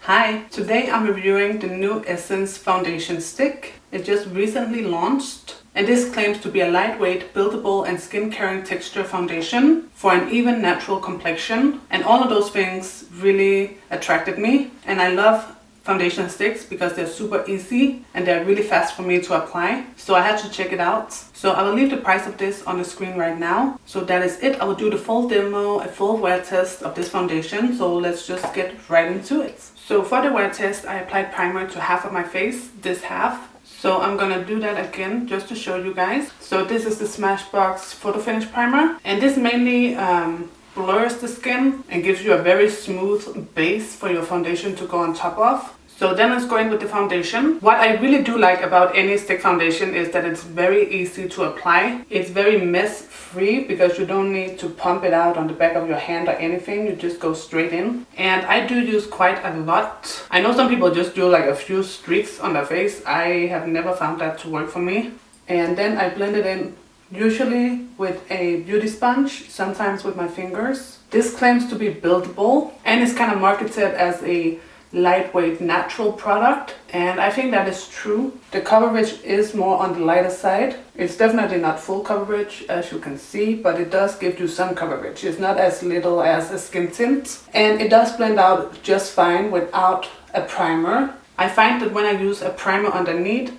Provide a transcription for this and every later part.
Hi, today I'm reviewing the new Essence foundation stick. It just recently launched and this claims to be a lightweight, buildable and skin caring texture foundation for an even natural complexion, and all of those things really attracted me. And I love foundation sticks because they're super easy and they're really fast for me to apply, so I had to check it out. So I will leave the price of this on the screen right now. So that is it. I will do the full demo, a full wear test of this foundation, so let's just get right into it. So for the wear test, I applied primer to half of my face, this half. So I'm gonna do that again just to show you guys. So this is the Smashbox Photo Finish Primer, and this mainly blurs the skin and gives you a very smooth base for your foundation to go on top of. So then let's go in with the foundation. What I really do like about any stick foundation is that it's very easy to apply. It's very mess free because you don't need to pump it out on the back of your hand or anything. You just go straight in. And I do use quite a lot. I know some people just do like a few streaks on their face. I have never found that to work for me. And then I blend it in usually with a beauty sponge, sometimes with my fingers. This claims to be buildable and is kind of marketed as a lightweight natural product, and I think that is true. The coverage is more on the lighter side. It's definitely not full coverage as you can see, but it does give you some coverage. It's not as little as a skin tint, and it does blend out just fine without a primer. I find that when I use a primer underneath,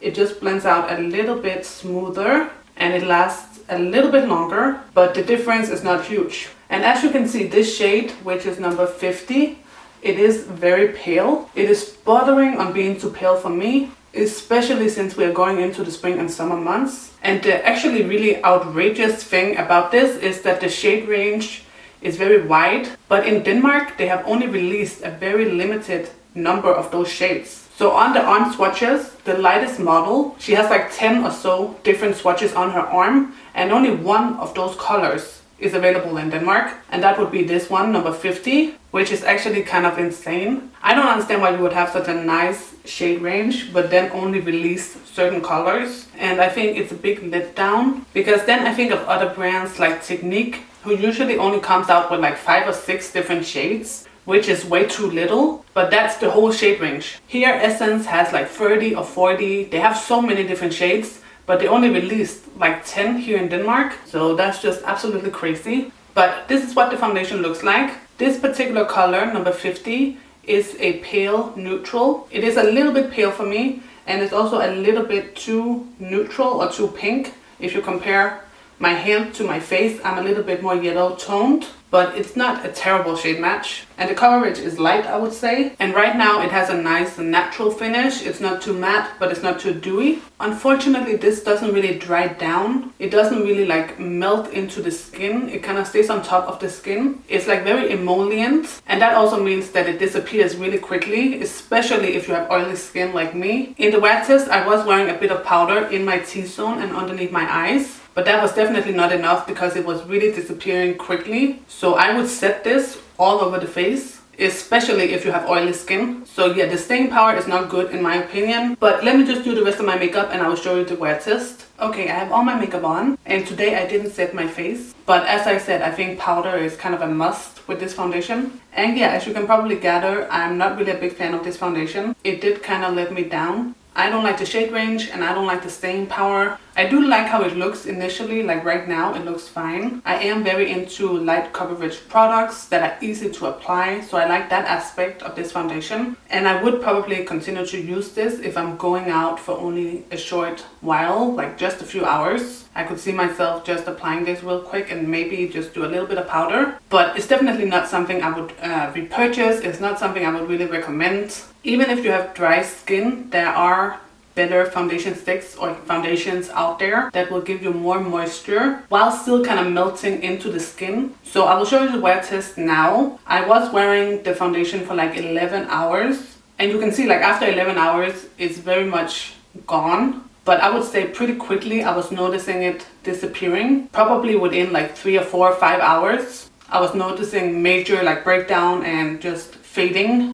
it just blends out a little bit smoother and it lasts a little bit longer, but the difference is not huge. And as you can see, this shade, which is number 50, it is very pale. It is bordering on being too pale for me, especially since we are going into the spring and summer months. And the actually really outrageous thing about this is that the shade range is very wide, but in Denmark they have only released a very limited number of those shades. So on the arm swatches, the lightest model, she has like 10 or so different swatches on her arm, and only one of those colors is available in Denmark, and that would be this one, number 50, which is actually kind of insane. I don't understand why you would have such a nice shade range but then only release certain colors, and I think it's a big letdown, because then I think of other brands like Technique, who usually only comes out with like 5 or 6 different shades, which is way too little, but that's the whole shade range. Here Essence has like 30 or 40, they have so many different shades, but they only released like 10 here in Denmark, so that's just absolutely crazy. But this is what the foundation looks like. This particular color, number 50, is a pale neutral. It is a little bit pale for me, and it's also a little bit too neutral or too pink. If you compare my hand to my face, I'm a little bit more yellow toned, but it's not a terrible shade match. And the coverage is light, I would say. And right now it has a nice natural finish. It's not too matte, but it's not too dewy. Unfortunately, this doesn't really dry down. It doesn't really like melt into the skin. It kind of stays on top of the skin. It's like very emollient. And that also means that it disappears really quickly, especially if you have oily skin like me. In the wear test, I was wearing a bit of powder in my T-zone and underneath my eyes. But that was definitely not enough because it was really disappearing quickly. So I would set this all over the face, especially if you have oily skin. So yeah, the staying power is not good in my opinion. But let me just do the rest of my makeup and I will show you the wear test. Okay, I have all my makeup on, and today I didn't set my face. But as I said, I think powder is kind of a must with this foundation. And yeah, as you can probably gather, I'm not really a big fan of this foundation. It did kind of let me down. I don't like the shade range and I don't like the staying power. I do like how it looks initially, like right now it looks fine. I am very into light coverage products that are easy to apply, so I like that aspect of this foundation. And I would probably continue to use this if I'm going out for only a short while, like just a few hours. I could see myself just applying this real quick and maybe just do a little bit of powder. But it's definitely not something I would repurchase. It's not something I would really recommend. Even if you have dry skin, there are better foundation sticks or foundations out there that will give you more moisture while still kind of melting into the skin. So I will show you the wear test now. I was wearing the foundation for like 11 hours, and you can see like after 11 hours it's very much gone. But I would say pretty quickly I was noticing it disappearing. Probably within like 3 or 4 or 5 hours I was noticing major like breakdown and just fading.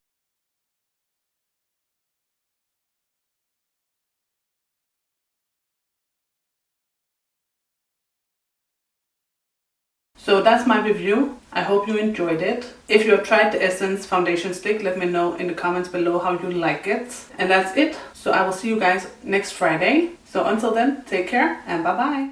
So that's my review. I hope you enjoyed it. If you have tried the Essence foundation stick, let me know in the comments below how you like it. And that's it. So I will see you guys next Friday. So until then, take care and bye bye.